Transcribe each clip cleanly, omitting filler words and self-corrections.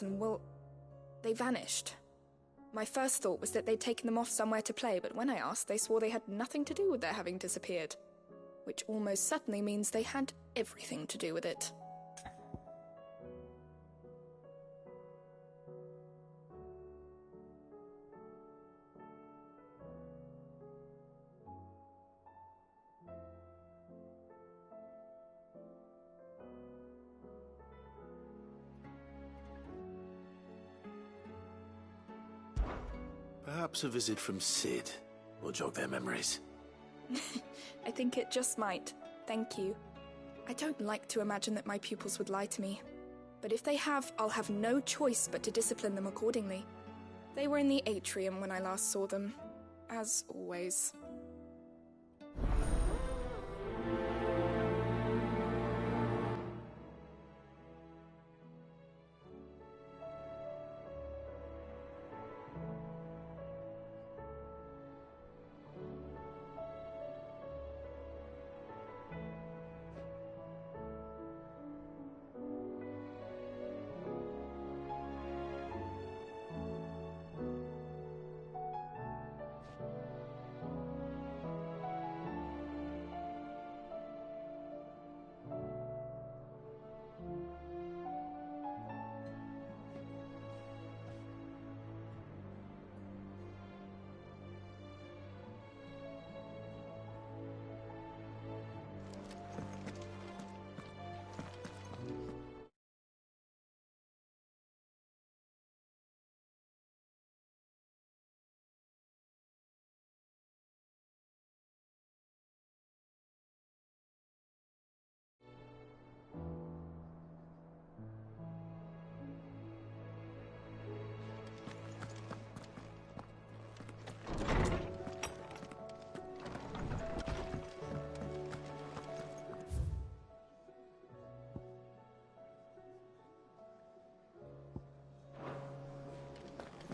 parts and, well, they vanished. My first thought was that they'd taken them off somewhere to play, but when I asked, they swore they had nothing to do with their having disappeared. Which almost certainly means they had everything to do with it. Perhaps a visit from Sid will jog their memories. I think it just might. Thank you. I don't like to imagine that my pupils would lie to me. But if they have, I'll have no choice but to discipline them accordingly. They were in the atrium when I last saw them, as always.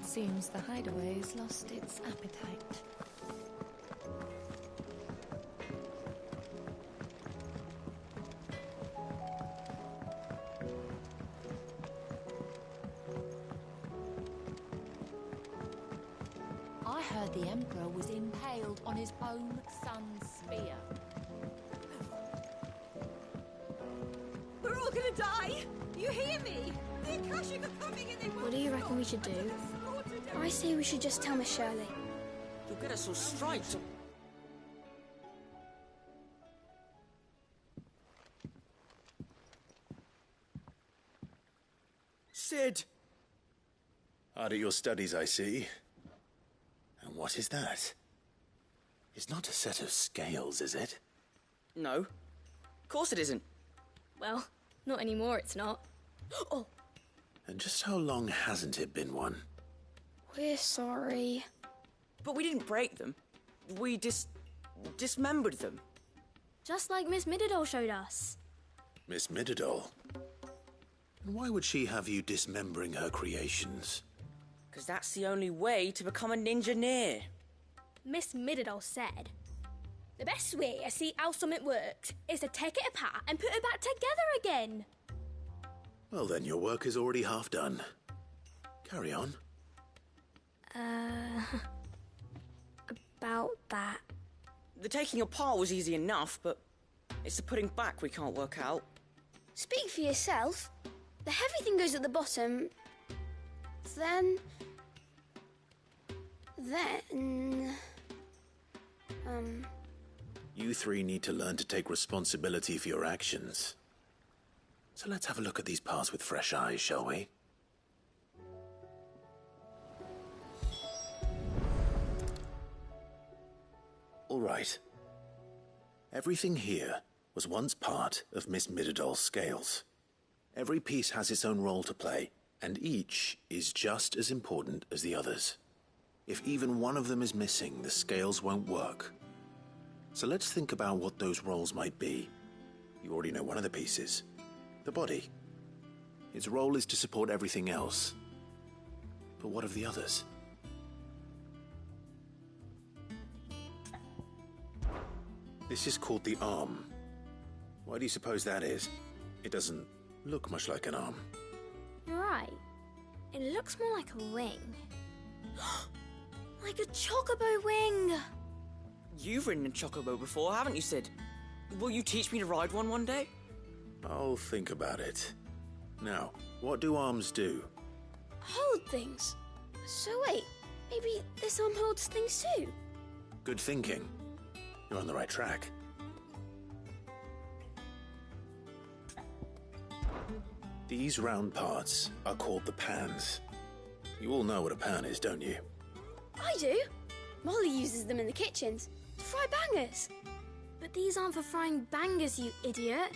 Seems the hideaway's lost its appetite. I heard the Emperor was impaled on his own son's spear. We're all gonna die! You hear me? The Akashic are coming and they won't. What do you reckon we should do? I say we should just tell Miss Shirley. You'll get us all striped. Sid! Hard at your studies, I see. And what is that? It's not a set of scales, is it? No. Of course it isn't. Well, not anymore, it's not. Oh! And just how long hasn't it been one? We're sorry. But we didn't break them. We dismembered them. Just like Miss Mididol showed us. Miss Mididol? And why would she have you dismembering her creations? Because that's the only way to become a ninja-neer. Miss Mididol said, the best way to see how something works is to take it apart and put it back together again. Well then, your work is already half done. Carry on. About that. The taking apart was easy enough, but it's the putting back we can't work out. Speak for yourself. The heavy thing goes at the bottom. Then... You three need to learn to take responsibility for your actions. So let's have a look at these parts with fresh eyes, shall we? All right. Everything here was once part of Miss Mididol's scales. Every piece has its own role to play, and each is just as important as the others. If even one of them is missing, the scales won't work. So let's think about what those roles might be. You already know one of the pieces. The body. Its role is to support everything else. But what of the others? This is called the arm. Why do you suppose that is? It doesn't look much like an arm. You're right. It looks more like a wing. Like a chocobo wing! You've ridden a chocobo before, haven't you, Sid? Will you teach me to ride one day? I'll think about it. Now, what do arms do? Hold things. So wait, maybe this arm holds things too? Good thinking. You're on the right track. These round parts are called the pans. You all know what a pan is, don't you? I do. Molly uses them in the kitchens to fry bangers. But these aren't for frying bangers, you idiot.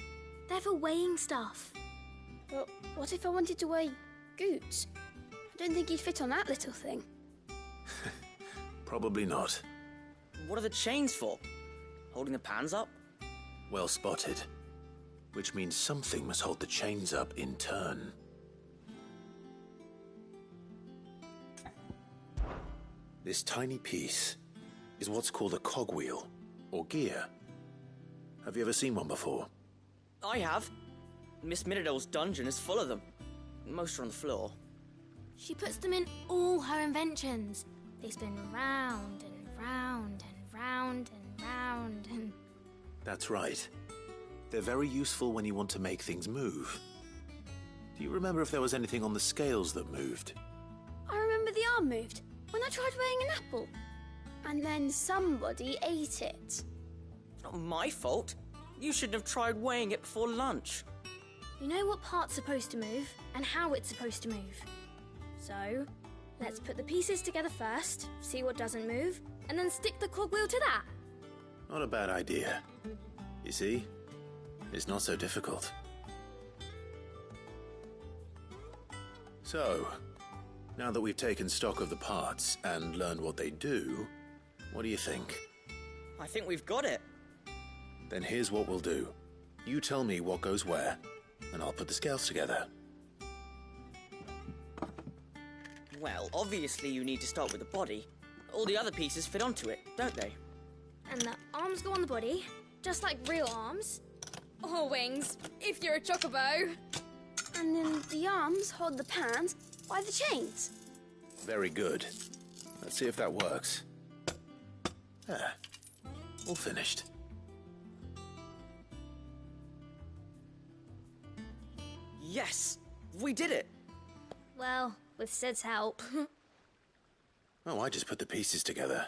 They're for weighing stuff. But what if I wanted to weigh Goots? I don't think he'd fit on that little thing. Probably not. What are the chains for? Holding the pans up? Well spotted. Which means something must hold the chains up in turn. This tiny piece is what's called a cogwheel, or gear. Have you ever seen one before? I have. Miss Middledale's dungeon is full of them. Most are on the floor. She puts them in all her inventions. They spin round and round and round and round and... That's right. They're very useful when you want to make things move. Do you remember if there was anything on the scales that moved? I remember the arm moved when I tried weighing an apple. And then somebody ate it. Not my fault. You shouldn't have tried weighing it before lunch. You know what part's supposed to move and how it's supposed to move. So, let's put the pieces together first, see what doesn't move, and then stick the cogwheel to that. Not a bad idea. You see? It's not so difficult. So, now that we've taken stock of the parts and learned what they do, what do you think? I think we've got it. Then here's what we'll do. You tell me what goes where, and I'll put the scales together. Well, obviously you need to start with the body. All the other pieces fit onto it, don't they? And the arms go on the body, just like real arms. Or wings, if you're a chocobo. And then the arms hold the pans by the chains. Very good. Let's see if that works. There. All finished. Yes! We did it! Well, with Sid's help. Oh, I just put the pieces together.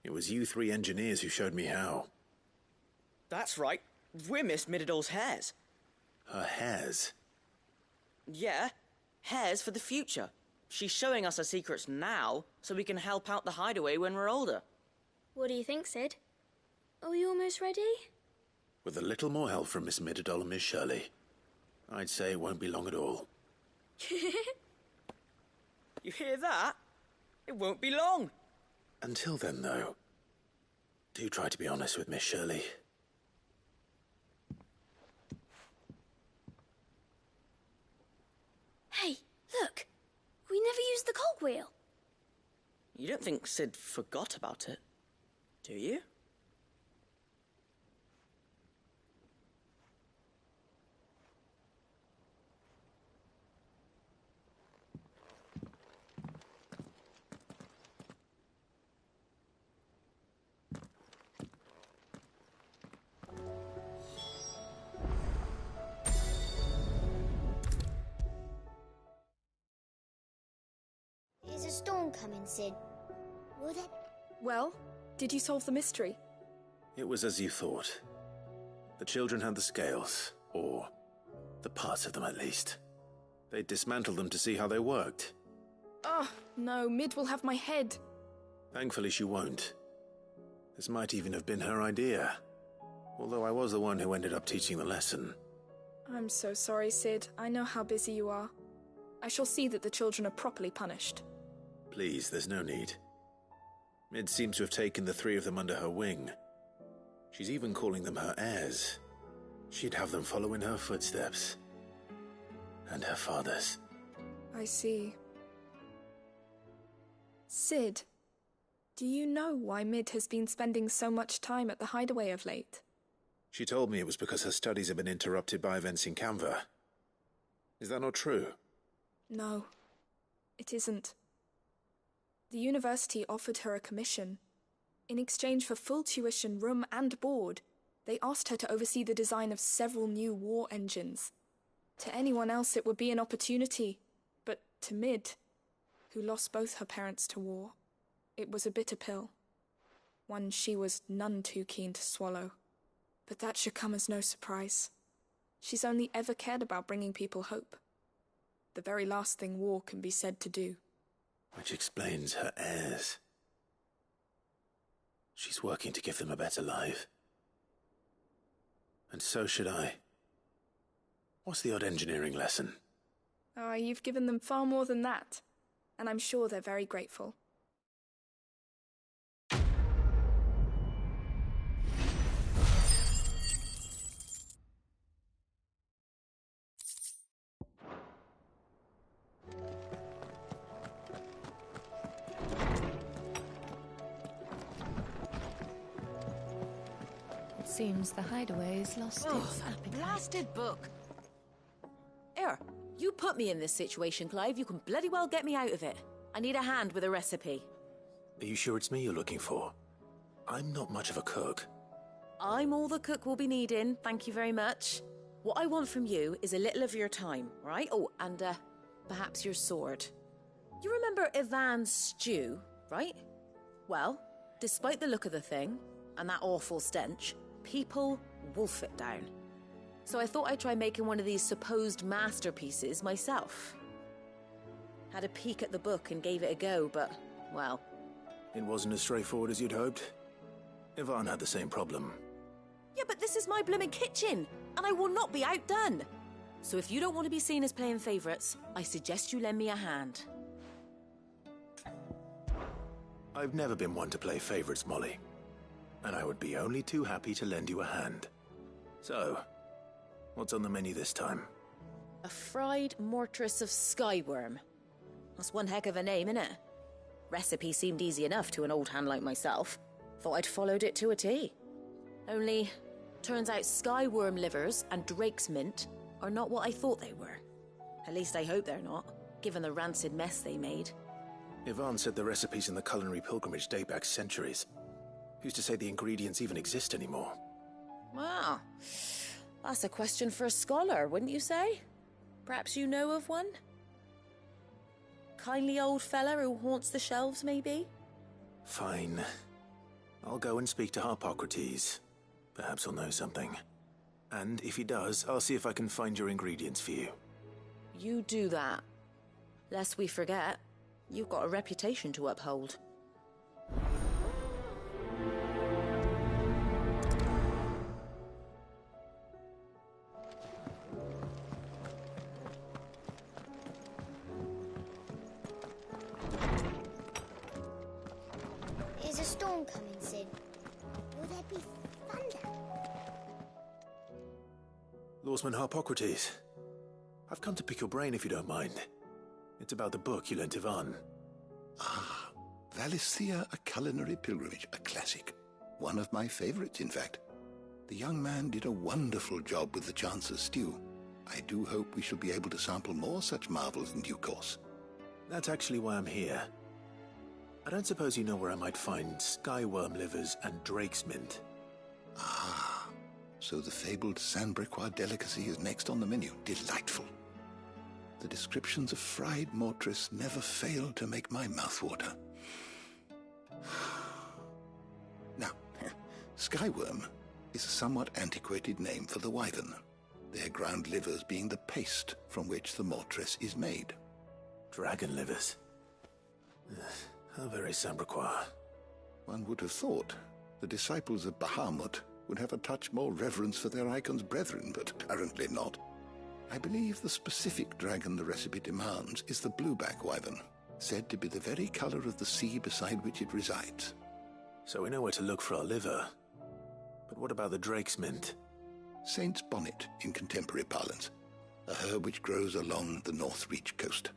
It was you three engineers who showed me how. That's right. We're Miss Middledale's hares. Her hairs? Yeah, hares for the future. She's showing us her secrets now, so we can help out the hideaway when we're older. What do you think, Sid? Are we almost ready? With a little more help from Miss Middledale and Miss Shirley, I'd say it won't be long at all. You hear that? It won't be long. Until then, though, do try to be honest with Miss Shirley. Hey, look! We never used the cogwheel. You don't think Sid forgot about it, do you? Is a storm coming, Sid? Will there... Well, did you solve the mystery? It was as you thought. The children had the scales, or the parts of them at least. They dismantled them to see how they worked. Oh, no, Mid will have my head. Thankfully she won't. This might even have been her idea. Although I was the one who ended up teaching the lesson. I'm so sorry, Sid. I know how busy you are. I shall see that the children are properly punished. Please, there's no need. Mid seems to have taken the three of them under her wing. She's even calling them her heirs. She'd have them follow in her footsteps. And her father's. I see. Sid, do you know why Mid has been spending so much time at the hideaway of late? She told me it was because her studies have been interrupted by events in Canva. Is that not true? No. It isn't. The university offered her a commission. In exchange for full tuition, room and board, they asked her to oversee the design of several new war engines. To anyone else it would be an opportunity, but to Mid, who lost both her parents to war, it was a bitter pill. One she was none too keen to swallow. But that should come as no surprise. She's only ever cared about bringing people hope. The very last thing war can be said to do. Which explains her heirs. She's working to give them a better life. And so should I. What's the odd engineering lesson? Ah, you've given them far more than that. And I'm sure they're very grateful. It seems the hideaway's lost its that appetite. blasted book. Here, you put me in this situation, Clive. You can bloody well get me out of it. I need a hand with a recipe. Are you sure it's me you're looking for? I'm not much of a cook. I'm all the cook will be needing, thank you very much. What I want from you is a little of your time, right? Oh, and perhaps your sword. You remember Ivan's stew, right? Well, despite the look of the thing, and that awful stench, people wolf it down. So I thought I'd try making one of these supposed masterpieces myself. Had a peek at the book and gave it a go, but, well... It wasn't as straightforward as you'd hoped. Ivan had the same problem. Yeah, but this is my blooming kitchen, and I will not be outdone. So if you don't want to be seen as playing favourites, I suggest you lend me a hand. I've never been one to play favourites, Molly. And I would be only too happy to lend you a hand. So, what's on the menu this time? A fried mortress of skyworm. That's one heck of a name, innit? Recipe seemed easy enough to an old hand like myself. Thought I'd followed it to a T. Only, turns out skyworm livers and drake's mint are not what I thought they were. At least I hope they're not, given the rancid mess they made. Ivan said the recipes in the culinary pilgrimage date back centuries. Who's to say the ingredients even exist anymore? Wow. That's a question for a scholar, wouldn't you say? Perhaps you know of one? Kindly old fella who haunts the shelves, maybe? Fine. I'll go and speak to Harpocrates. Perhaps he'll know something. And if he does, I'll see if I can find your ingredients for you. You do that. Lest we forget, you've got a reputation to uphold. Is a storm coming, Sid? Will there be thunder? Lawsman Harpocrates, I've come to pick your brain if you don't mind. It's about the book you lent Ivan. Ah, Valisthea, A Culinary Pilgrimage, a classic. One of my favorites, in fact. The young man did a wonderful job with the Chance's stew. I do hope we shall be able to sample more such marvels in due course. That's actually why I'm here. I don't suppose you know where I might find skyworm livers and drake's mint. Ah, so the fabled Sandbrequois delicacy is next on the menu. Delightful. The descriptions of fried mortress never fail to make my mouth water. Now, skyworm is a somewhat antiquated name for the wyvern, their ground livers being the paste from which the mortress is made. Dragon livers. How very Sandbrequois. One would have thought the disciples of Bahamut would have a touch more reverence for their icon's brethren, but apparently not. I believe the specific dragon the recipe demands is the blueback wyvern, said to be the very colour of the sea beside which it resides. So we know where to look for our liver. But what about the drake's mint? Saint's bonnet in contemporary parlance, a herb which grows along the North Reach coast.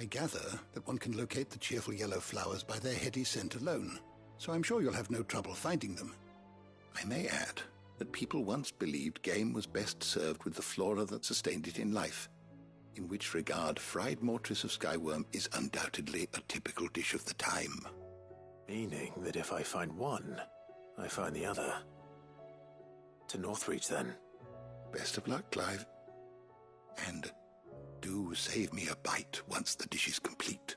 I gather that one can locate the cheerful yellow flowers by their heady scent alone, so I'm sure you'll have no trouble finding them. I may add that people once believed game was best served with the flora that sustained it in life. in which regard fried mortress of skyworm is undoubtedly a typical dish of the time. Meaning that if I find one, I find the other. To Northreach, then. Best of luck, Clive. And do save me a bite once the dish is complete.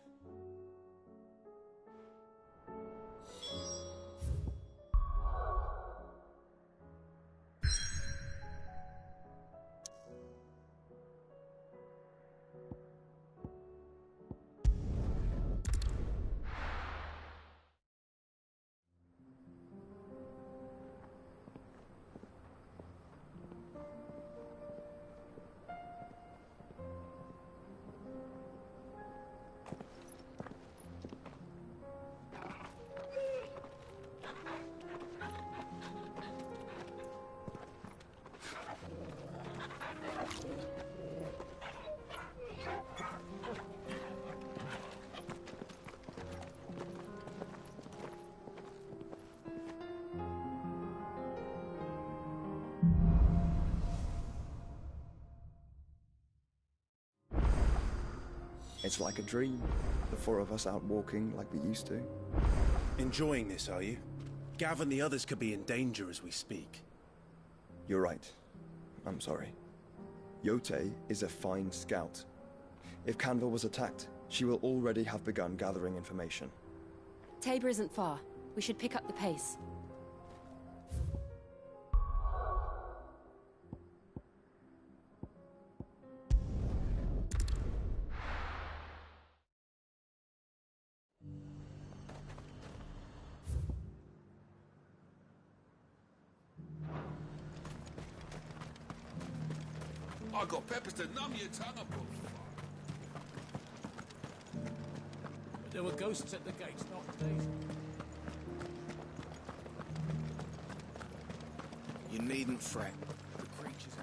It's like a dream. The four of us out walking like we used to. Enjoying this, are you? Gav and the others could be in danger as we speak. You're right. I'm sorry. Yote is a fine scout. If Canville was attacked, she will already have begun gathering information. Tabor isn't far. We should pick up the pace. I got peppers to numb your tongue up. There were ghosts at the gates, not days. You needn't fret. The creatures.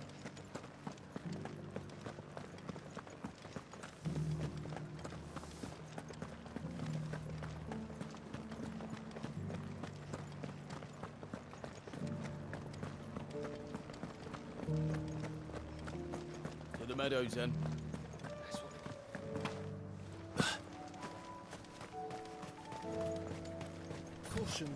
To the meadows, then. Caution.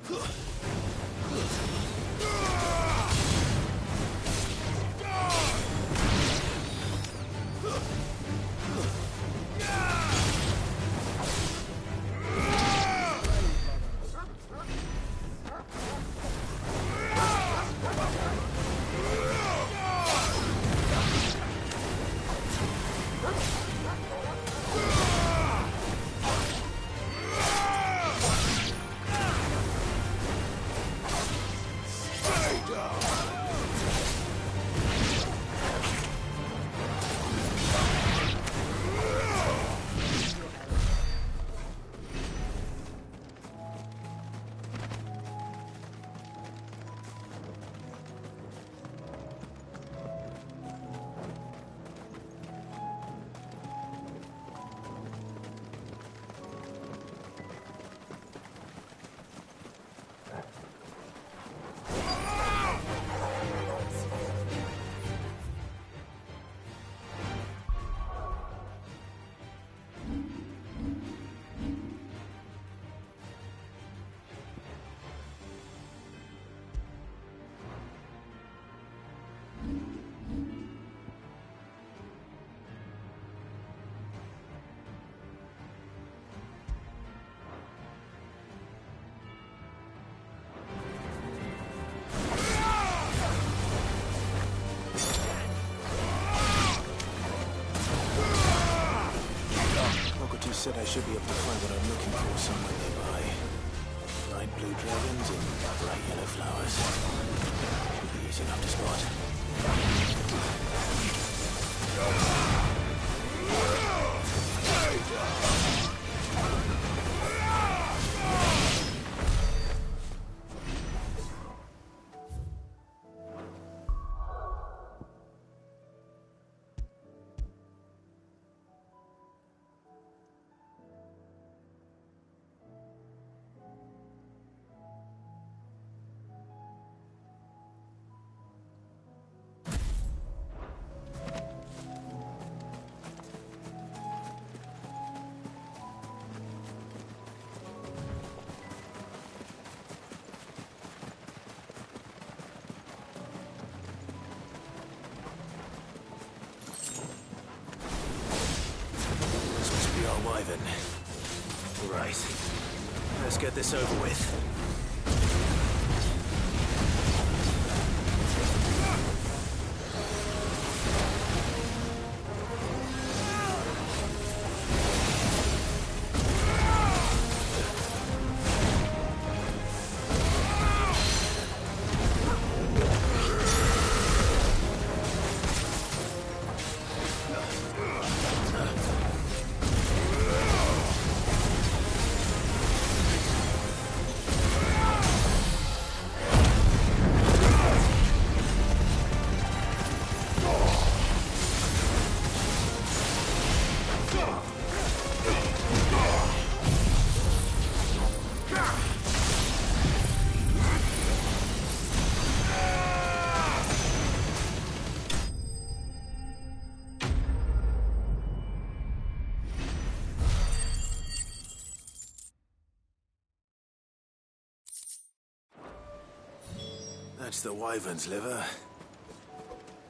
Said I should be able to find what I'm looking for somewhere nearby. Bright blue dragons and bright yellow flowers. Should be easy enough to wyvern. Right. Let's get this over with. That's the wyvern's liver.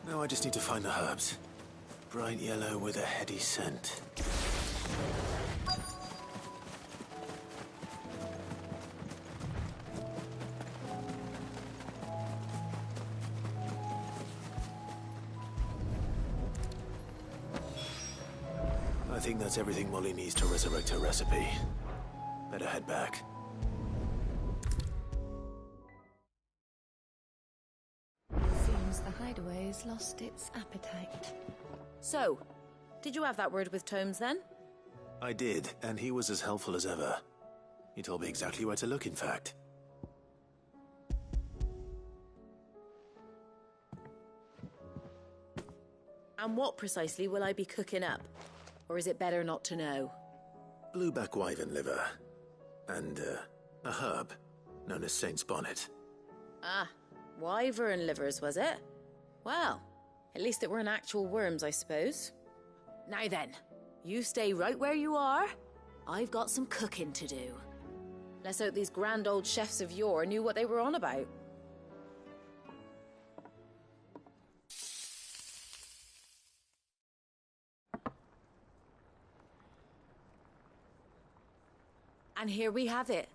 Now I just need to find the herbs. Bright yellow with a heady scent. I think that's everything Molly needs to resurrect her recipe. Better head back. Seems the hideaway's lost its appetite. So, did you have that word with Tomes then? I did, and he was as helpful as ever. He told me exactly where to look, in fact. And what precisely will I be cooking up? Or is it better not to know? Blueback wyvern liver. And, a herb known as Saint's Bonnet. Ah, wyvern livers, was it? Well, at least it weren't actual worms, I suppose. Now then, you stay right where you are. I've got some cooking to do. Let's hope these grand old chefs of yore knew what they were on about. And here we have it.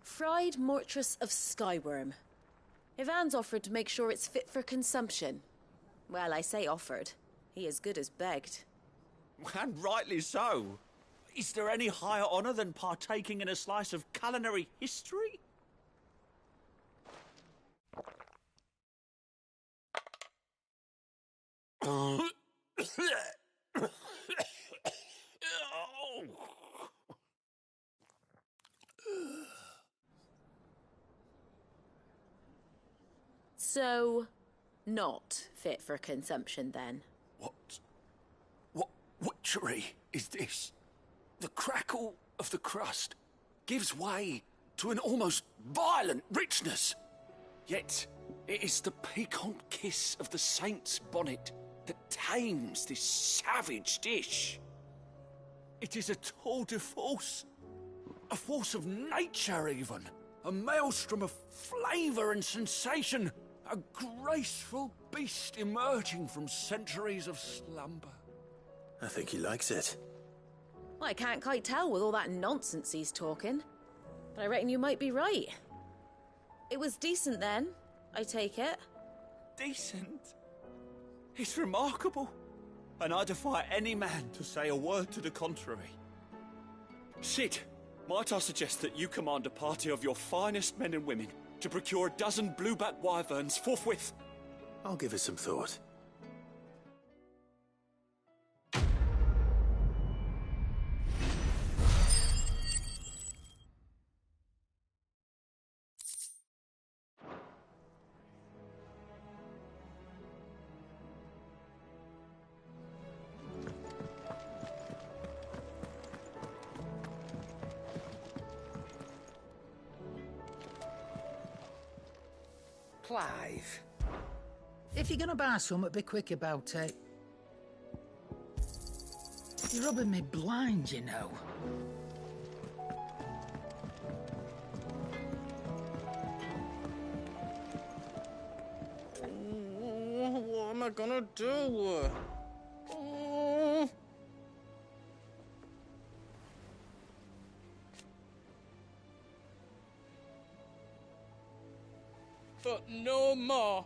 Fried mortress of skyworm. Ivan's offered to make sure it's fit for consumption. Well, I say offered. He as good as begged. And rightly so. Is there any higher honour than partaking in a slice of culinary history? So, not fit for consumption then? What witchery is this? The crackle of the crust gives way to an almost violent richness. Yet, it is the piquant kiss of the saint's bonnet that tames this savage dish. It is a tour de force. A force of nature, even. A maelstrom of flavour and sensation. A graceful beast emerging from centuries of slumber. I think he likes it. Well, I can't quite tell with all that nonsense he's talking. But I reckon you might be right. It was decent then, I take it. Decent? It's remarkable. And I defy any man to say a word to the contrary. Sid, might I suggest that you command a party of your finest men and women to procure a dozen blueback wyverns forthwith? I'll give it some thought. Clive, if you're gonna buy something, be quick about it. You're rubbing me blind, you know. What am I gonna do? but no more.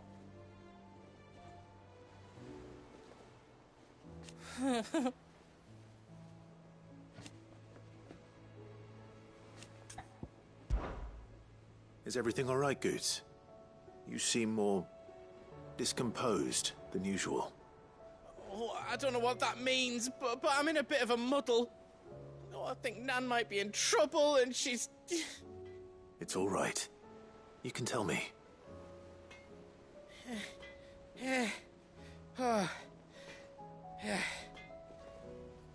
Is everything all right, Goots? You seem more discomposed than usual. Oh, I don't know what that means, but I'm in a bit of a muddle. Oh, I think Nan might be in trouble, and she's... It's all right. You can tell me.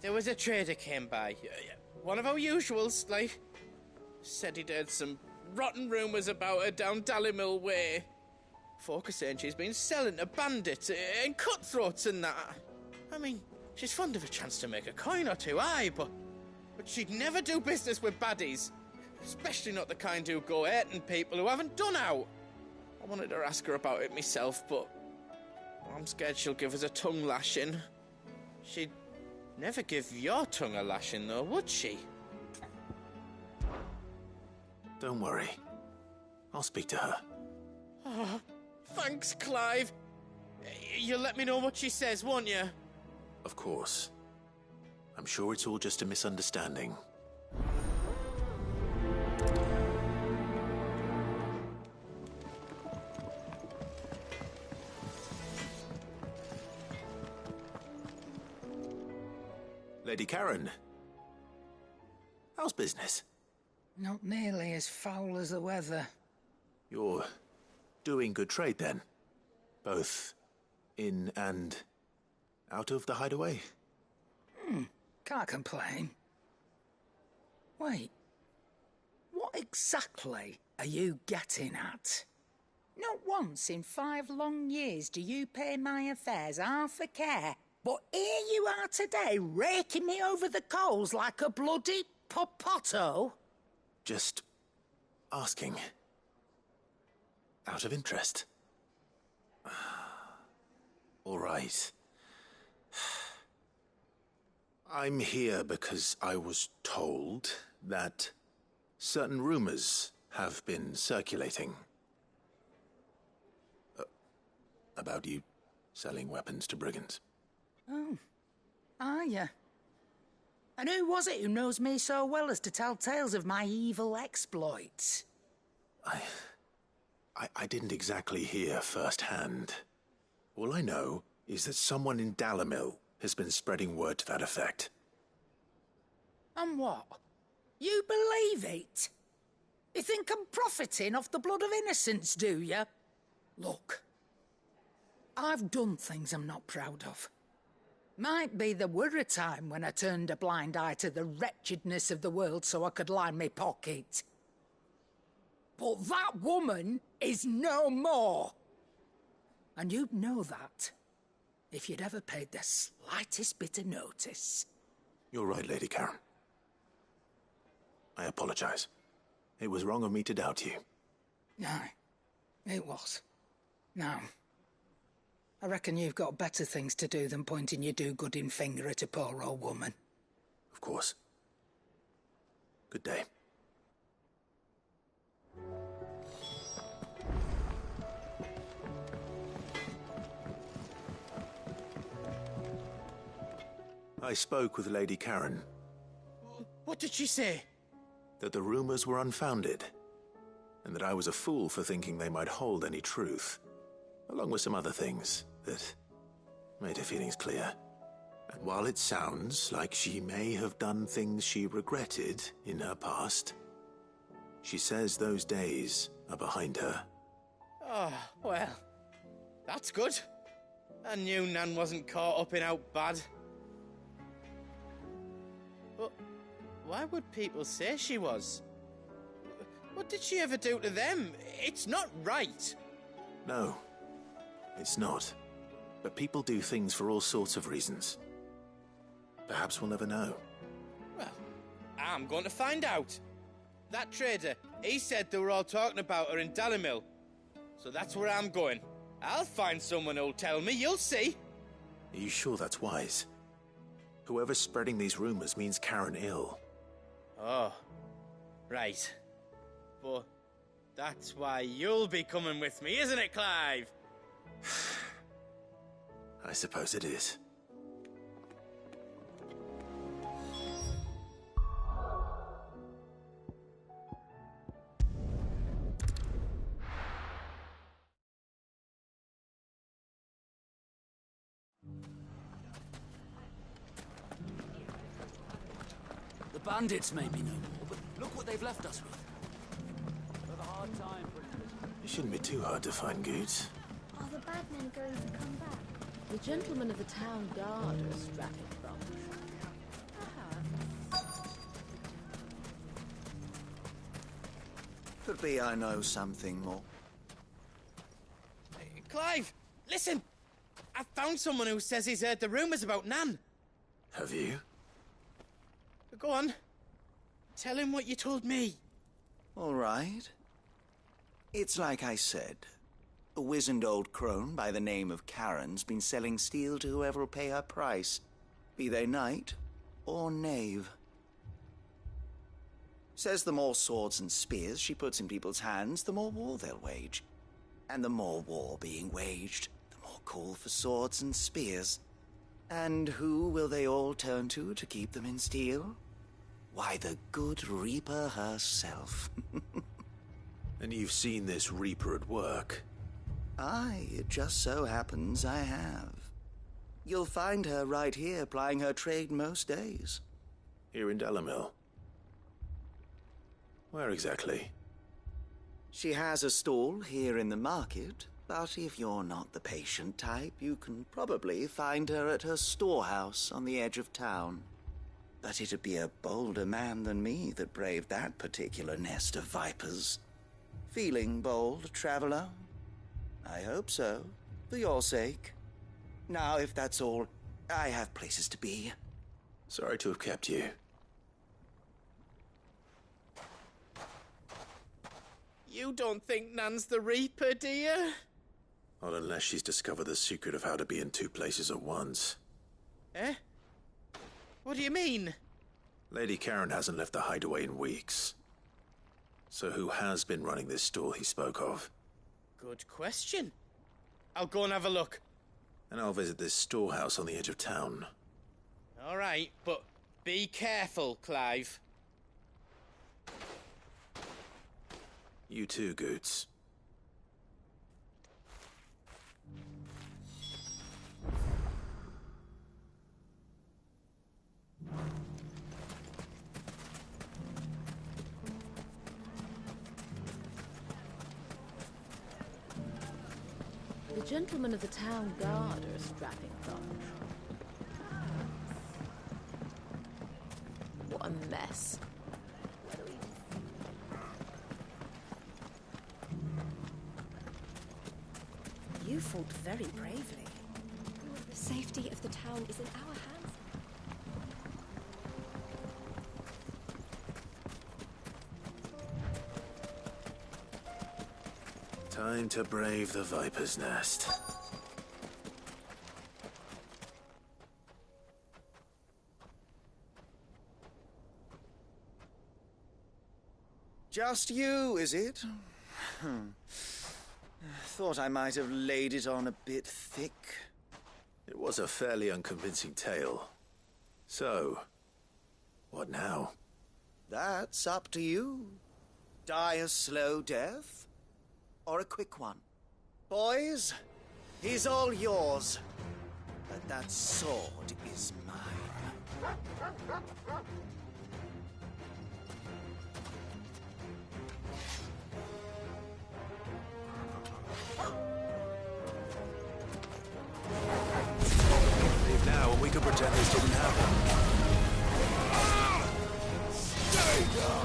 There was a trader came by. One of our usuals, like. Said he'd heard some rotten rumours about her down Dallymill Way. Folk are saying she's been selling to bandits and cutthroats and that. I mean, she's fond of a chance to make a coin or two, aye, but she'd never do business with baddies. Especially not the kind who go hurting people who haven't done out. I wanted to ask her about it myself, but I'm scared she'll give us a tongue lashing. She'd never give your tongue a lashing, though, would she? Don't worry. I'll speak to her. Oh, thanks, Clive. You'll let me know what she says, won't you? Of course. I'm sure it's all just a misunderstanding. Lady Karen, how's business? Not nearly as foul as the weather. You're doing good trade, then? Both in and out of the hideaway? Can't complain. Wait. What exactly are you getting at? Not once in 5 long years do you pay my affairs half a care, but here you are today, raking me over the coals like a bloody popoto? Just asking. Out of interest. All right. I'm here because I was told that certain rumors have been circulating. About you selling weapons to brigands. Oh, are you? And who was it who knows me so well as to tell tales of my evil exploits? I didn't exactly hear firsthand. All I know is that someone in Dallymill has been spreading word to that effect. And what? You believe it? You think I'm profiting off the blood of innocents, do you? Look, I've done things I'm not proud of. Might be there were a time when I turned a blind eye to the wretchedness of the world so I could line my pocket. But that woman is no more. And you'd know that if you'd ever paid the slightest bit of notice. You're right, Lady Karen. I apologize. It was wrong of me to doubt you. Aye, it was. Now, I reckon you've got better things to do than pointing your do-gooding finger at a poor old woman. Of course. Good day. I spoke with Lady Karen. What did she say? That the rumors were unfounded, and that I was a fool for thinking they might hold any truth, along with some other things that made her feelings clear. And while it sounds like she may have done things she regretted in her past, she says those days are behind her. Oh, well, that's good. I knew Nan wasn't caught up in out bad. But why would people say she was? What did she ever do to them? It's not right. No, it's not. But people do things for all sorts of reasons. Perhaps we'll never know. Well, I'm going to find out. That trader, he said they were all talking about her in Dallymill. So that's where I'm going. I'll find someone who'll tell me, you'll see. Are you sure that's wise? Whoever's spreading these rumors means Karen ill. Oh, right. But That's why you'll be coming with me, isn't it, Clive? I suppose it is. The bandits may be no more, but look what they've left us with. We've a hard time bringing this. It shouldn't be too hard to find goods. Are the bad men going to come back? The gentlemen of the town guard are a strapping bunch. Could be I know something more. Clive, listen! I found someone who says he's heard the rumours about Nan. Have you? Go on. Tell him what you told me. All right. It's like I said. A wizened old crone by the name of Karen's been selling steel to whoever'll pay her price, be they knight or knave. Says the more swords and spears she puts in people's hands, the more war they'll wage. And the more war being waged, the more call for swords and spears. And who will they all turn to keep them in steel? Why, the good Reaper herself. And you've seen this Reaper at work? Aye, it just so happens I have. You'll find her right here plying her trade most days. Here in Delamil? Where exactly? She has a stall here in the market, but if you're not the patient type, you can probably find her at her storehouse on the edge of town. But it'd be a bolder man than me that braved that particular nest of vipers. Feeling bold, traveler? I hope so, for your sake. Now, if that's all, I have places to be. Sorry to have kept you. You don't think Nan's the Reaper, do you? Not unless she's discovered the secret of how to be in two places at once. Eh? What do you mean? Lady Karen hasn't left the hideaway in weeks. So who has been running this stall he spoke of? Good question. I'll go and have a look. And I'll visit this storehouse on the edge of town. All right, but be careful, Clive. You too, Goots. The gentlemen of the town guard are a strapping bunch. What a mess. You fought very bravely. The safety of the town is in our hands. Time to brave the Viper's Nest. Just you, is it? Thought I might have laid it on a bit thick. It was a fairly unconvincing tale. So, what now? That's up to you. Die a slow death, or a quick one. Boys, he's all yours. But that sword is mine. Leave now and we can pretend this didn't happen. Stay down!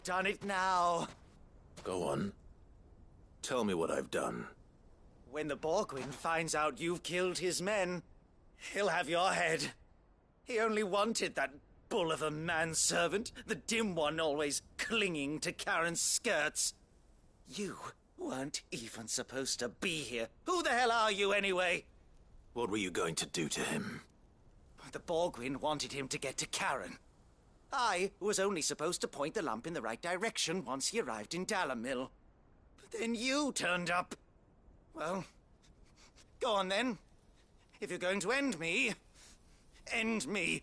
You've done it now. Go on. Tell me what I've done. When the Borgwyn finds out you've killed his men, he'll have your head. He only wanted that bull of a manservant, the dim one always clinging to Karen's skirts. You weren't even supposed to be here. Who the hell are you, anyway? What were you going to do to him? The Borgwyn wanted him to get to Karen. I was only supposed to point the lamp in the right direction once he arrived in Dalamil. But then you turned up. Well, go on then. If you're going to end me, end me.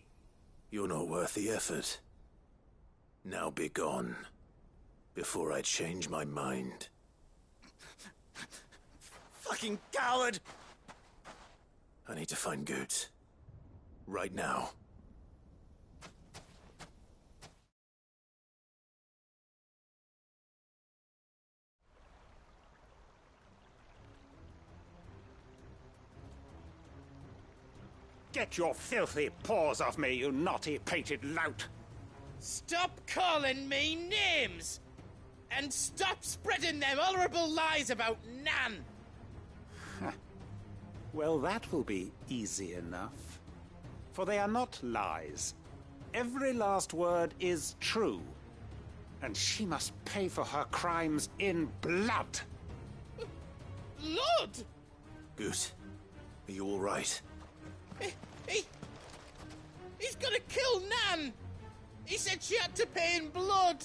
You're not worth the effort. Now be gone, before I change my mind. Fucking coward! I need to find Goots. Right now. Get your filthy paws off me, you naughty-pated lout! Stop calling me names! And stop spreading them horrible lies about Nan! Well, that will be easy enough. For they are not lies. Every last word is true. And she must pay for her crimes in blood. Blood? Goot, are you all right? He's gonna kill Nan! He said she had to pay in blood!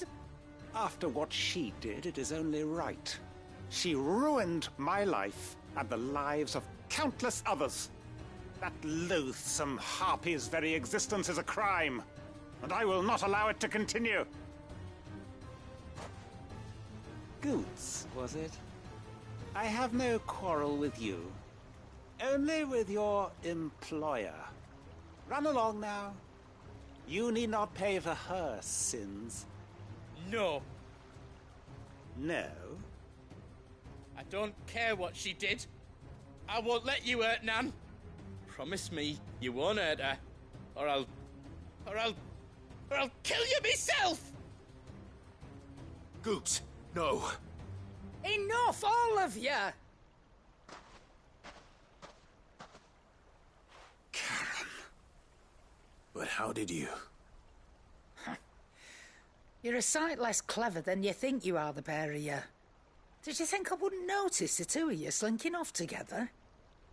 After what she did, it is only right. She ruined my life and the lives of countless others. That loathsome harpy's very existence is a crime, and I will not allow it to continue. Goots, was it? I have no quarrel with you. Only with your employer. Run along now. You need not pay for her sins. No. No? I don't care what she did. I won't let you hurt Nan. Promise me you won't hurt her, or I'll kill you myself! Goots, no. Enough, all of you! Karen. But how did you? You're a sight less clever than you think you are, the pair of you. Did you think I wouldn't notice the two of you slinking off together?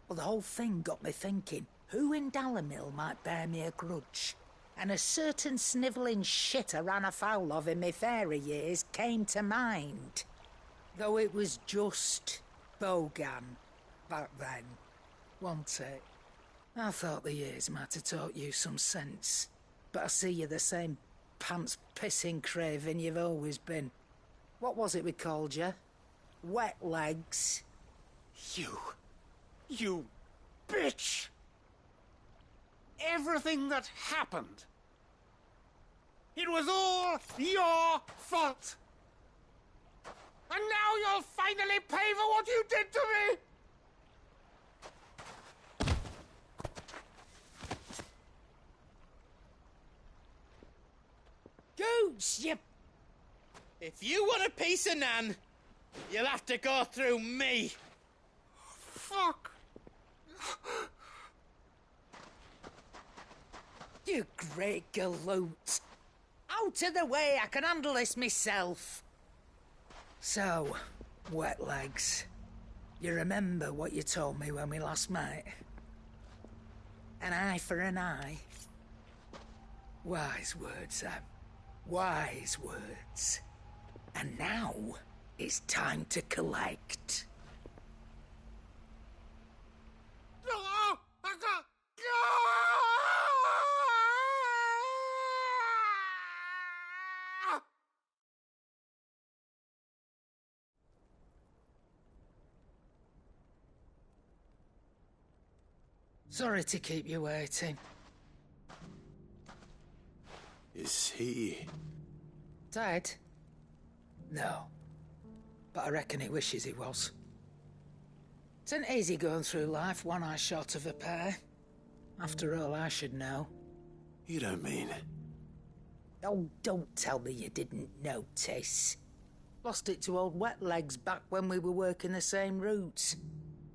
Well, the whole thing got me thinking, who in Dalamil might bear me a grudge? And a certain snivelling shit I ran afoul of in my fairy years came to mind. Though it was just Bogan back then, wasn't it? I thought the years might have taught you some sense, but I see you're the same pants-pissing craven you've always been. What was it we called you? Wet legs? You bitch! Everything that happened, it was all your fault! And now you'll finally pay for what you did to me! Goots, you... If you want a piece of Nan, you'll have to go through me. Fuck! You great galoot. Out of the way, I can handle this myself. So, wet legs, you remember what you told me when we last met? An eye for an eye. Wise words, Sam. Wise words. And now, it's time to collect. Sorry to keep you waiting. Is he... Dead? No. But I reckon he wishes he was. It isn't easy going through life one eye short of a pair. After all, I should know. You don't mean... Oh, don't tell me you didn't notice. Lost it to old Wet Legs back when we were working the same routes.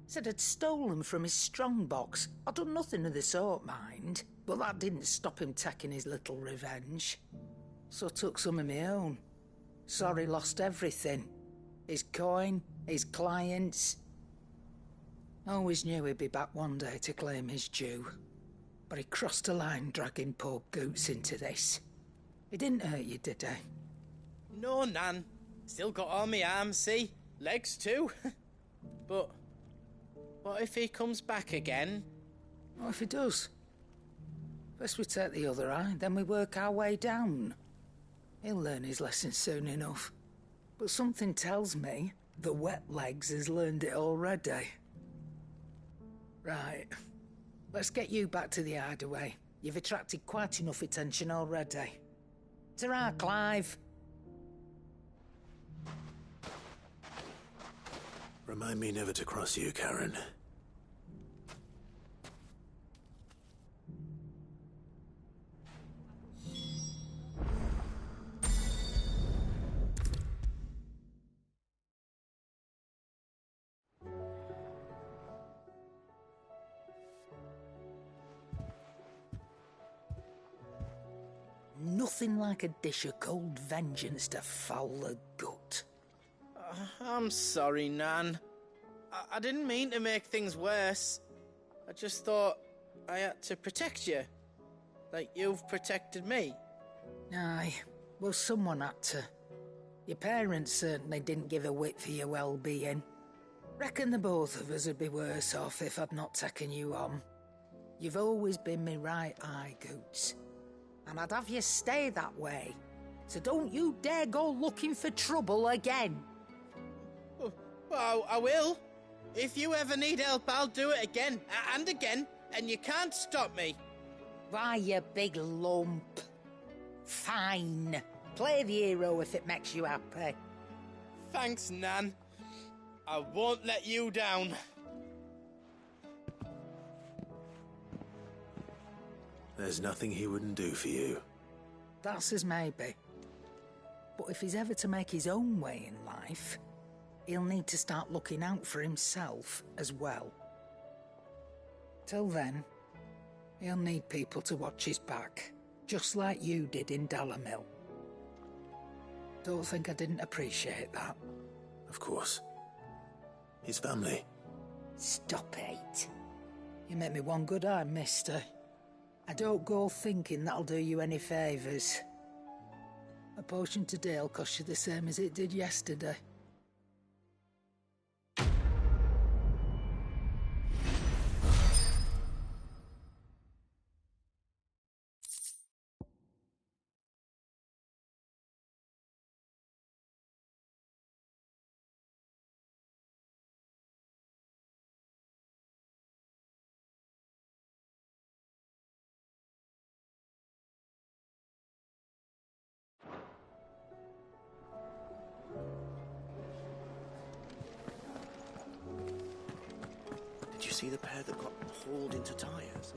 Said I'd stolen from his strongbox. I'd done nothing of the sort, mind. But that didn't stop him taking his little revenge. So I took some of my own. Sorry, lost everything. His coin, his clients. Always knew he'd be back one day to claim his due. But he crossed a line dragging poor Goots into this. He didn't hurt you, did he? No, Nan. Still got all my arms, see? Legs too. But what if he comes back again? What if he does? First we take the other eye, then we work our way down. He'll learn his lesson soon enough. But something tells me the Wet Legs has learned it already. Right. Let's get you back to the hideaway. You've attracted quite enough attention already. Ta-ra, Clive. Remind me never to cross you, Karen. Nothing like a dish of cold vengeance to foul the gut. I'm sorry, Nan. I didn't mean to make things worse. I just thought I had to protect you. Like you've protected me. Aye, well, someone had to. Your parents certainly didn't give a whit for your well-being. Reckon the both of us would be worse off if I'd not taken you on. You've always been me right eye, Goots. And I'd have you stay that way. So don't you dare go looking for trouble again. Well, I will. If you ever need help, I'll do it again and again, and you can't stop me. Why, you big lump. Fine. Play the hero if it makes you happy. Thanks, Nan. I won't let you down. There's nothing he wouldn't do for you. That's as maybe. But if he's ever to make his own way in life, he'll need to start looking out for himself as well. Till then, he'll need people to watch his back, just like you did in Dalamil. Don't think I didn't appreciate that. Of course. His family. Stop it. You make me one good eye, mister. I don't go thinking that'll do you any favours. A potion today'll cost you the same as it did yesterday. Did you see the pair that got hauled into tyres?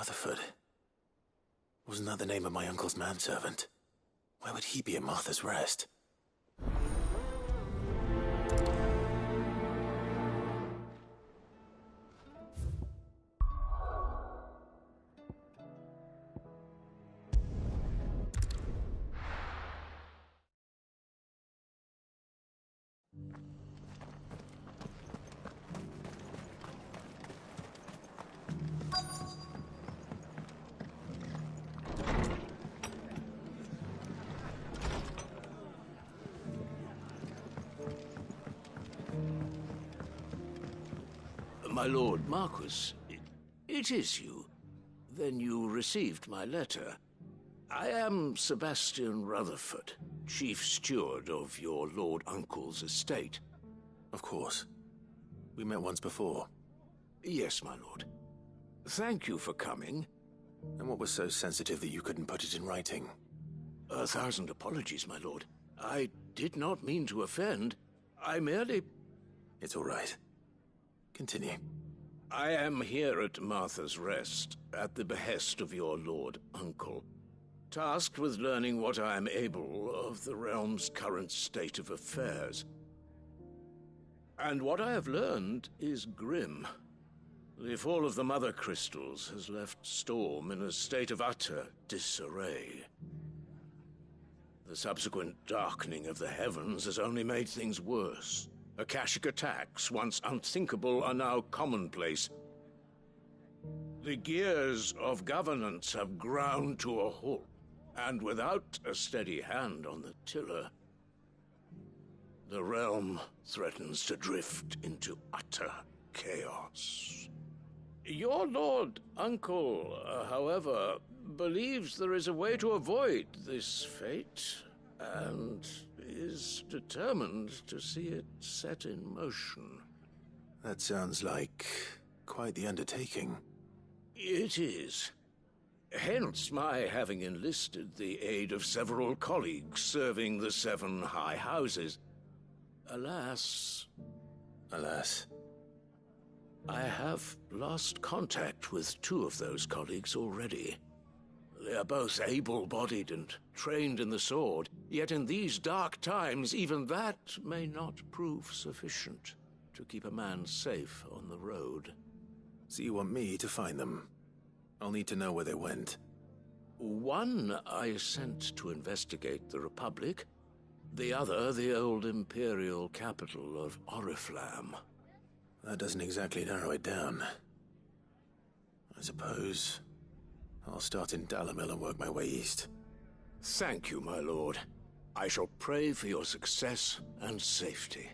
Rutherford. Wasn't that the name of my uncle's manservant? Why would he be at Martha's Rest? My lord Marquis, it is you. Then you received my letter. I am Sebastian Rutherford, chief steward of your lord uncle's estate. Of course. We met once before. Yes, my lord. Thank you for coming. And what was so sensitive that you couldn't put it in writing? 1,000 apologies, my lord. I did not mean to offend. I merely... It's all right. Continue. I am here at Martha's Rest, at the behest of your lord uncle, tasked with learning what I am able of the realm's current state of affairs. And what I have learned is grim. The fall of the Mother Crystals has left Storm in a state of utter disarray. The subsequent darkening of the heavens has only made things worse. Akashic attacks, once unthinkable, are now commonplace. The gears of governance have ground to a halt, and without a steady hand on the tiller, the realm threatens to drift into utter chaos. Your lord uncle, however, believes there is a way to avoid this fate, and is determined to see it set in motion. That sounds like quite the undertaking. It is. Hence my having enlisted the aid of several colleagues serving the 7 high houses. Alas, I have lost contact with 2 of those colleagues already. They are both able-bodied and trained in the sword, yet in these dark times even that may not prove sufficient to keep a man safe on the road. So you want me to find them? I'll need to know where they went. One I sent to investigate the Republic, the other the old Imperial capital of Oriflamme. That doesn't exactly narrow it down. I suppose I'll start in Dalimil and work my way east. Thank you, my lord. I shall pray for your success and safety.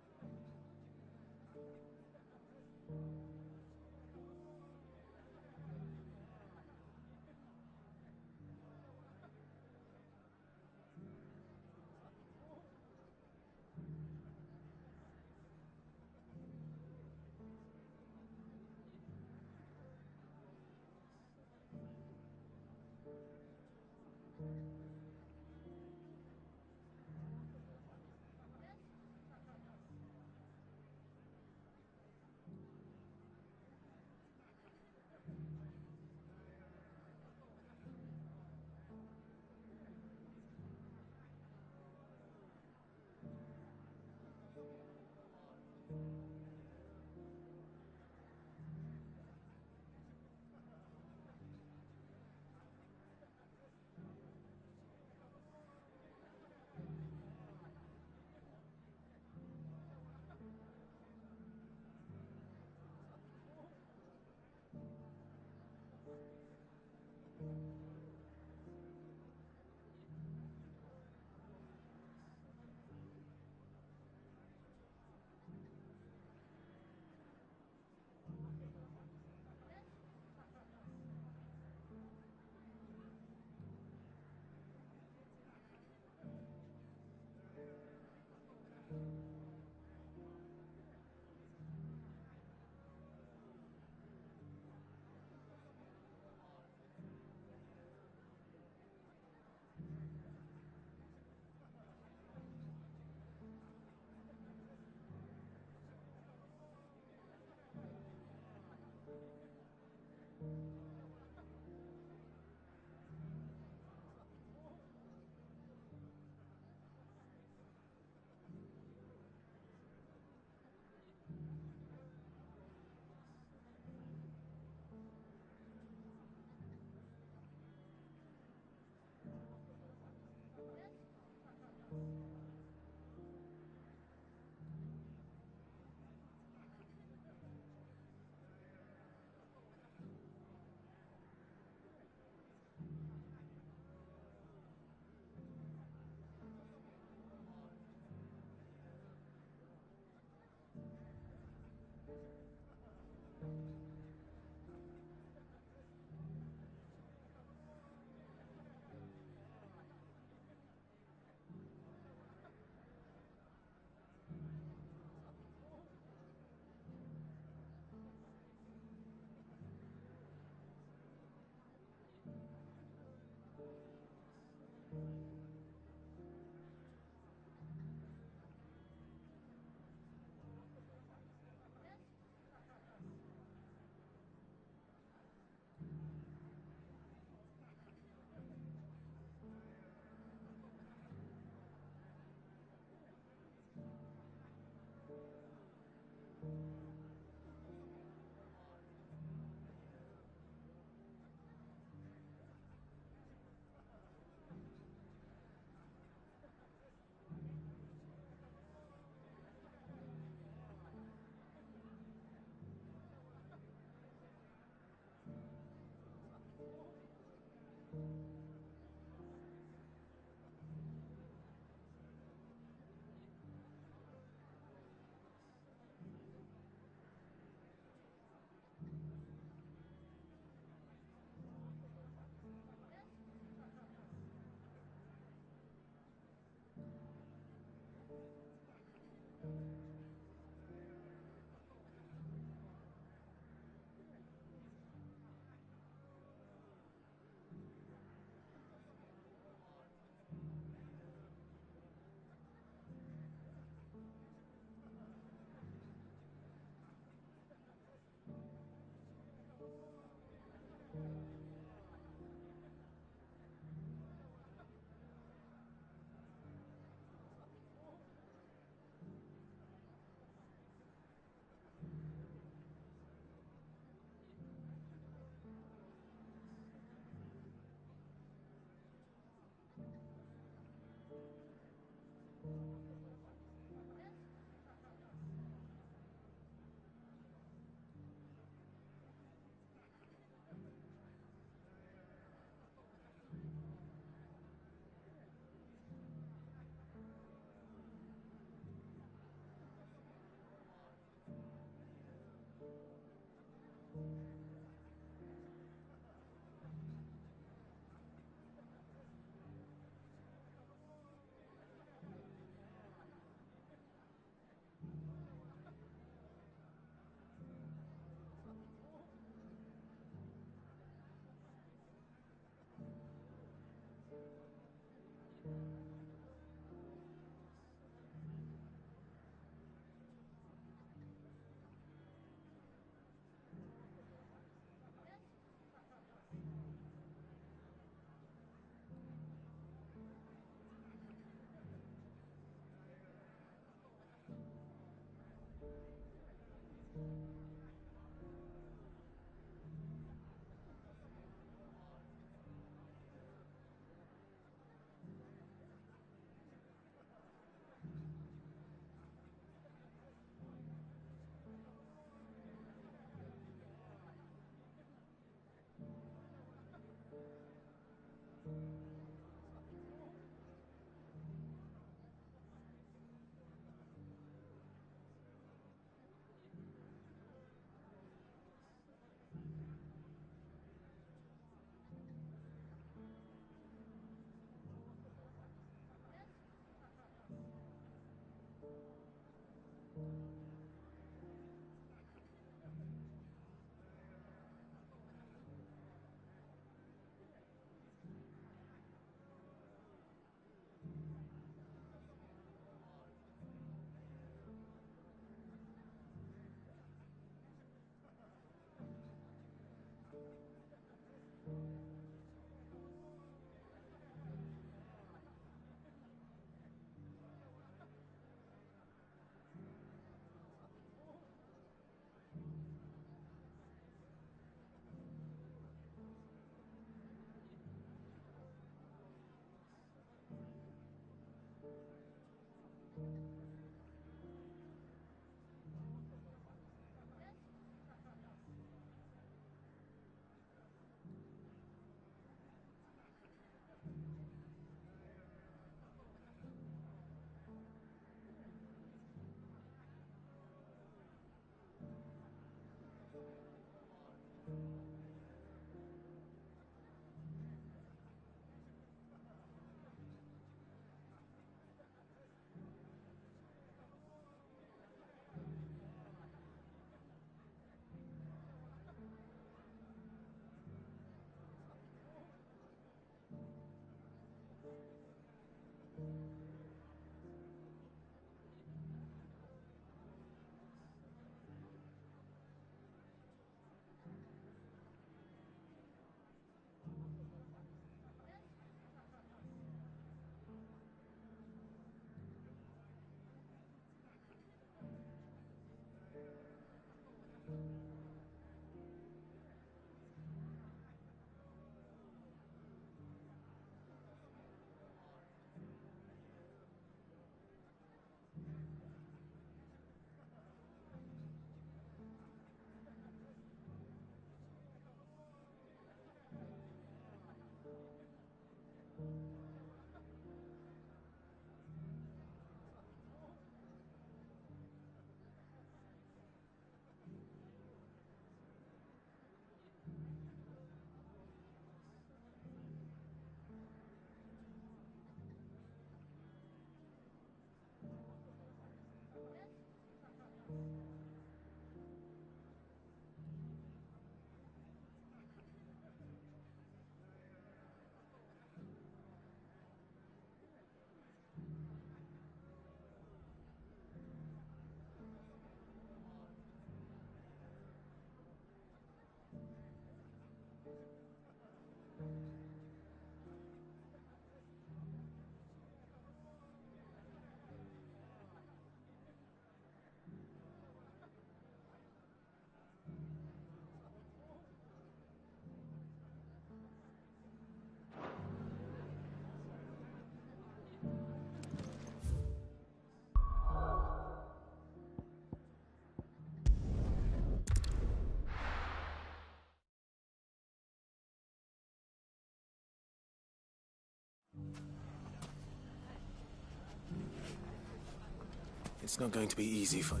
It's not going to be easy for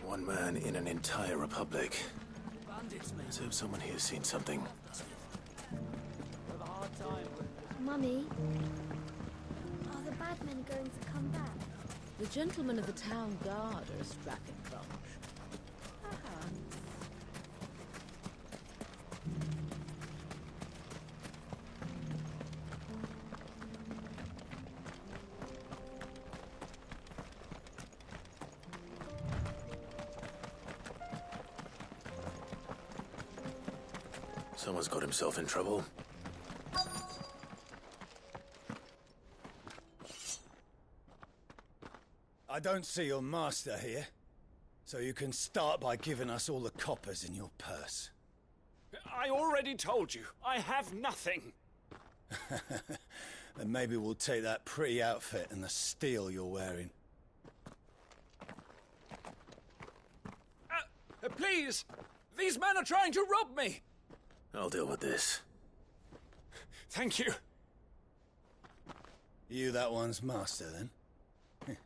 one man in an entire republic. Let's hope someone here's seen something. Mummy, are the bad men going to come back? The gentlemen of the town guard are a strapping bunch. Someone's got himself in trouble. I don't see your master here, so you can start by giving us all the coppers in your purse. I already told you, I have nothing. Then maybe we'll take that pretty outfit and the steel you're wearing. Please! These men are trying to rob me! I'll deal with this. Thank you. You that one's master, then?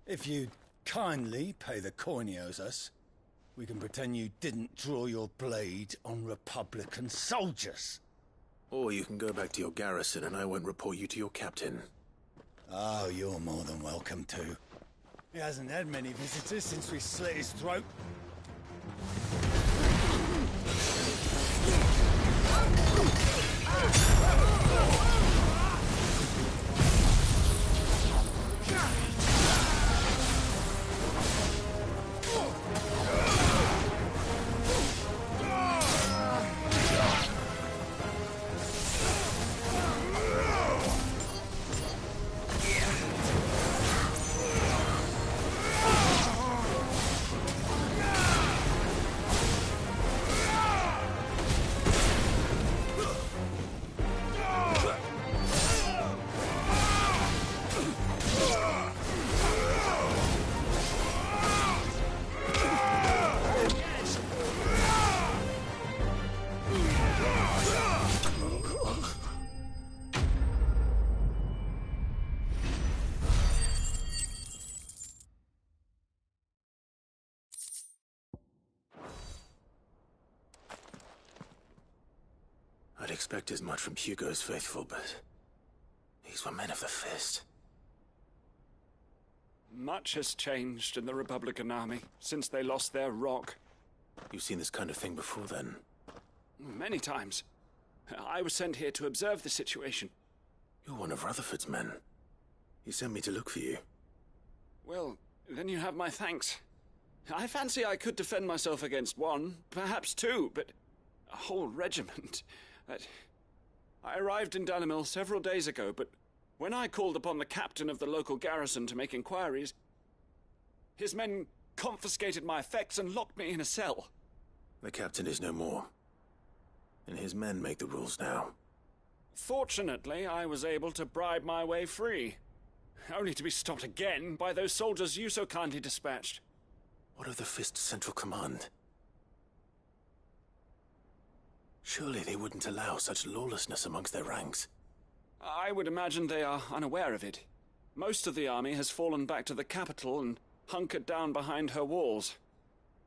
If you'd kindly pay the coin he owes us, we can pretend you didn't draw your blade on Republican soldiers. Or you can go back to your garrison and I won't report you to your captain. Oh, you're more than welcome to. He hasn't had many visitors since we slit his throat. I'd expect as much from Hugo's faithful, but these were men of the fist. Much has changed in the Republican army since they lost their rock. You've seen this kind of thing before, then? Many times. I was sent here to observe the situation. You're one of Rutherford's men. He sent me to look for you. Well, then you have my thanks. I fancy I could defend myself against one, perhaps two, but a whole regiment. I arrived in Dalimil several days ago, but when I called upon the captain of the local garrison to make inquiries, his men confiscated my effects and locked me in a cell. The captain is no more, and his men make the rules now. Fortunately, I was able to bribe my way free, only to be stopped again by those soldiers you so kindly dispatched. What of the Fist's Central Command? Surely they wouldn't allow such lawlessness amongst their ranks. I would imagine they are unaware of it. Most of the army has fallen back to the capital and hunkered down behind her walls.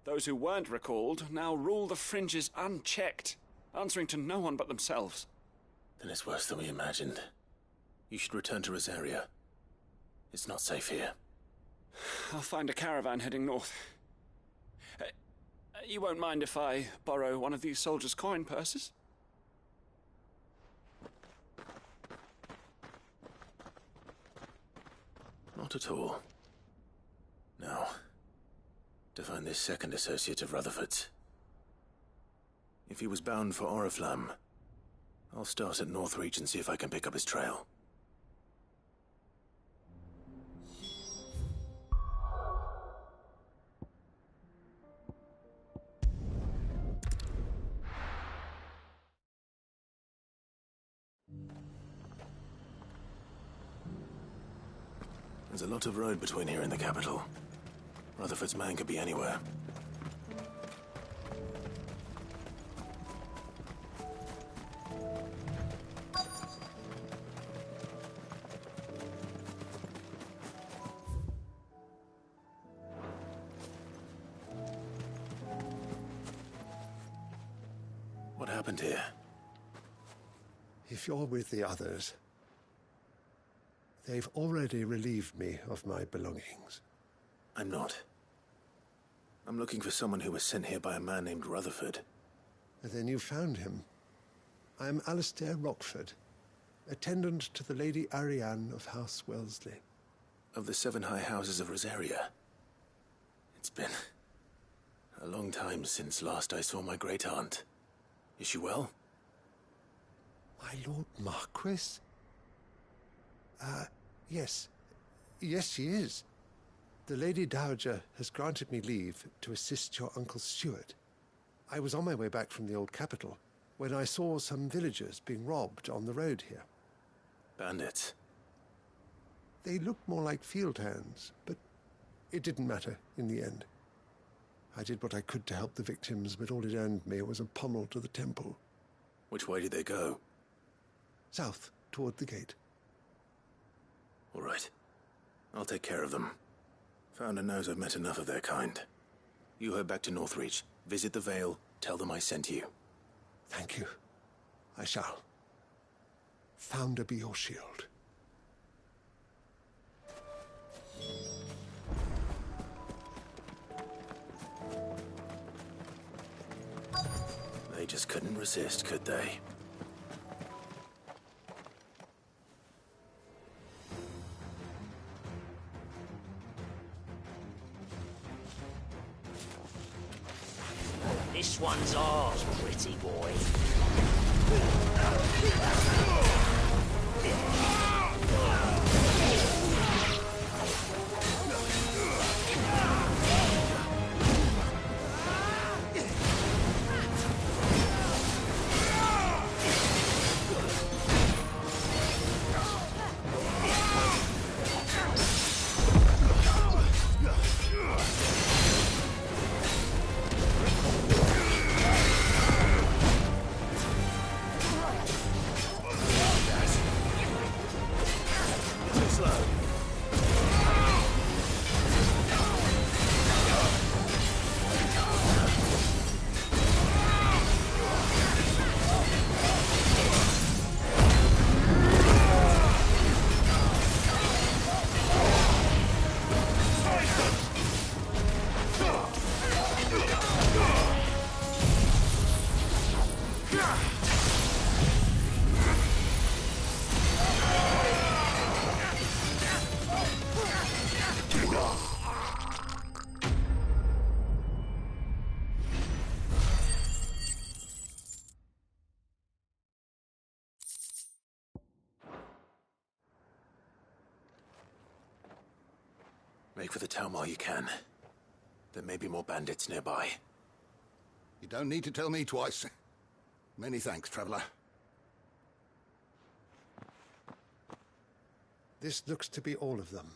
Those who weren't recalled now rule the fringes unchecked, answering to no one but themselves. Then it's worse than we imagined. You should return to Rosaria. It's not safe here. I'll find a caravan heading north. You won't mind if I borrow one of these soldiers' coin purses? Not at all. Now, to find this second associate of Rutherford's. If he was bound for Oriflamme, I'll start at Northreach and see if I can pick up his trail. There's a lot of road between here and the capital. Rutherford's man could be anywhere. happened here? If you're with the others, they've already relieved me of my belongings. I'm not. I'm looking for someone who was sent here by a man named Rutherford. Then you found him. I am Alistair Rockford, attendant to the Lady Ariane of House Wellesley. Of the 7 high houses of Rosaria. It's been a long time since last I saw my great-aunt. Is she well? My Lord Marquis? Yes. Yes, she is. The Lady Dowager has granted me leave to assist your Uncle Stuart. I was on my way back from the old capital when I saw some villagers being robbed on the road here. Bandits? They looked more like field hands, but it didn't matter in the end. I did what I could to help the victims, but all it earned me was a pommel to the temple. Which way did they go? South, toward the gate. All right. I'll take care of them. Founder knows I've met enough of their kind. You head back to Northreach, visit the Vale, tell them I sent you. Thank you. I shall. Founder be your shield. They just couldn't resist, could they? This one's ours, pretty boy. Make for the town while you can. There may be more bandits nearby. You don't need to tell me twice. Many thanks, traveler. This looks to be all of them.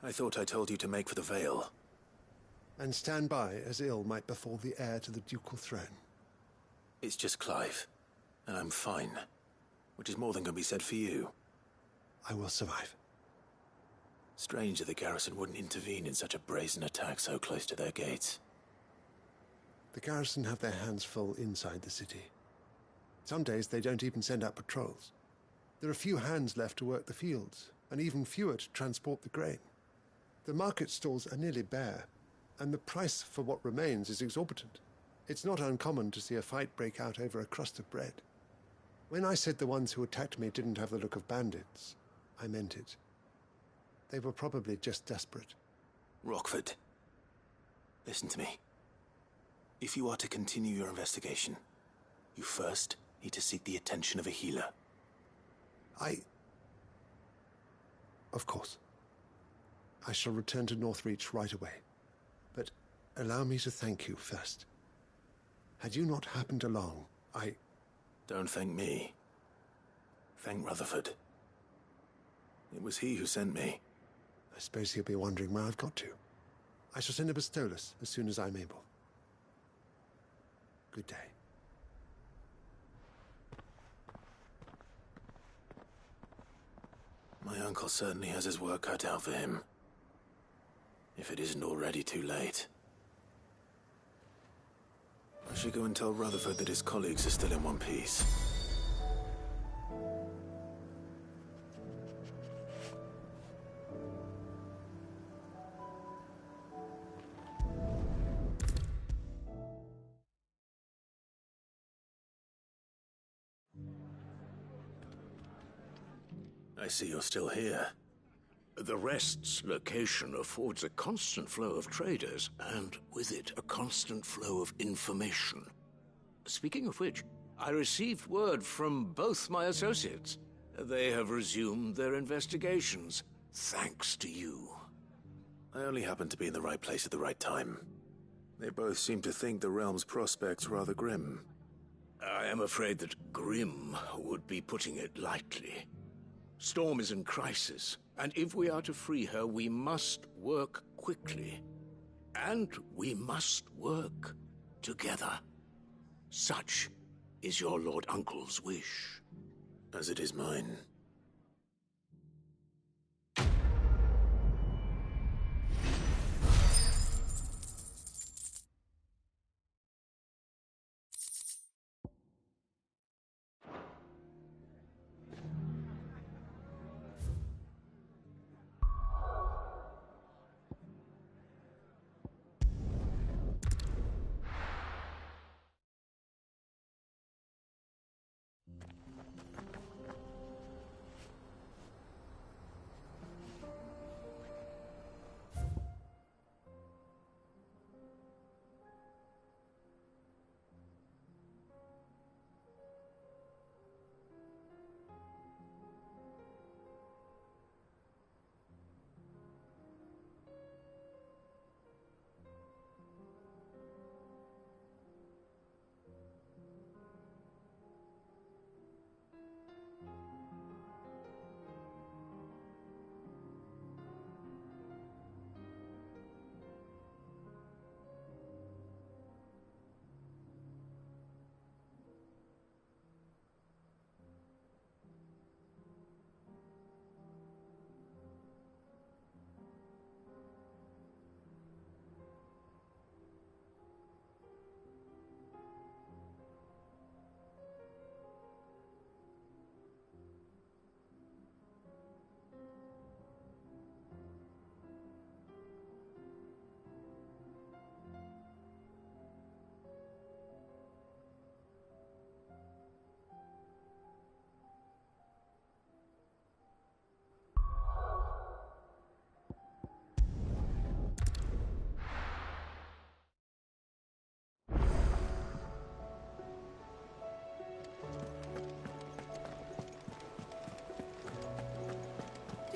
I thought I told you to make for the Vale. And stand by as ill might befall the heir to the ducal throne. It's just Clive, and I'm fine. Which is more than can be said for you. I will survive. Strange that the garrison wouldn't intervene in such a brazen attack so close to their gates. The garrison have their hands full inside the city. Some days they don't even send out patrols. There are few hands left to work the fields, and even fewer to transport the grain. The market stalls are nearly bare, and the price for what remains is exorbitant. It's not uncommon to see a fight break out over a crust of bread. When I said the ones who attacked me didn't have the look of bandits, I meant it. They were probably just desperate. Rockford, listen to me. If you are to continue your investigation, you first need to seek the attention of a healer. Of course. I shall return to Northreach right away. But allow me to thank you first. Had you not happened along, Don't thank me. Thank Rutherford. It was he who sent me. I suppose he'll be wondering where I've got to. I shall send a Bistolus as soon as I'm able. Good day. My uncle certainly has his work cut out for him. If it isn't already too late. I should go and tell Rutherford that his colleagues are still in one piece. I see you're still here. The Rest's location affords a constant flow of traders, and with it, a constant flow of information. Speaking of which, I received word from both my associates. They have resumed their investigations, thanks to you. I only happened to be in the right place at the right time. They both seem to think the realm's prospects rather grim. I am afraid that grim would be putting it lightly. Storm is in crisis, and if we are to free her, we must work quickly. And we must work together. Such is your Lord Uncle's wish. As it is mine.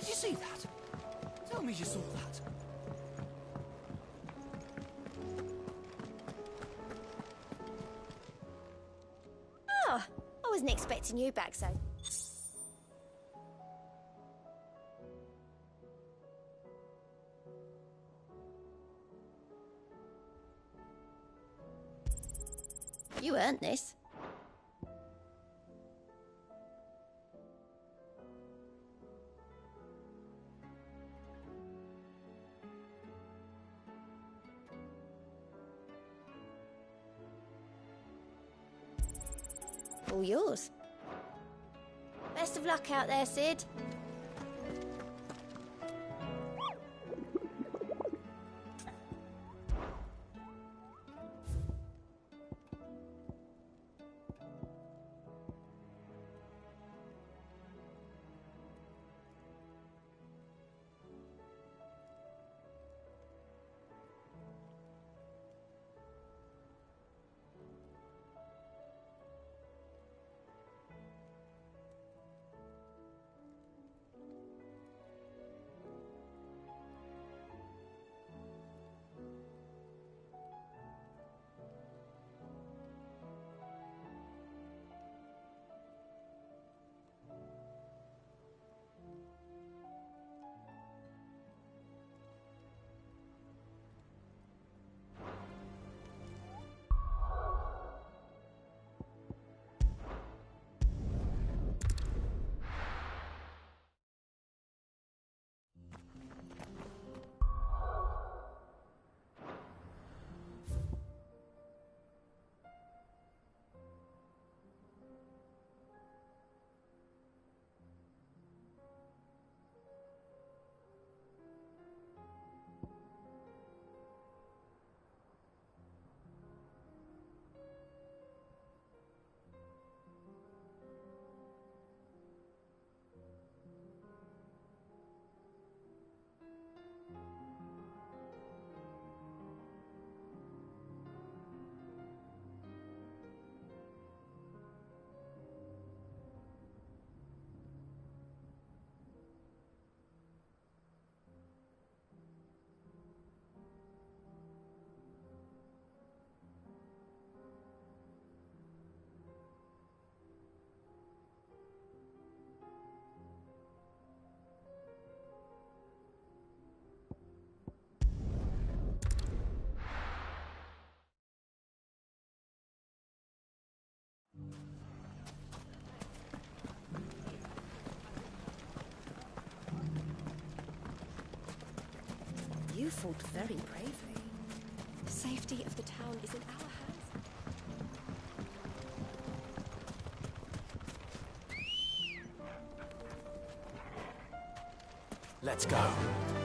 Did you see that? Tell me you saw that. Oh, I wasn't expecting you back so. You earned this. All yours. Best of luck out there, Sid. You fought very bravely. The safety of the town is in our hands. Let's go.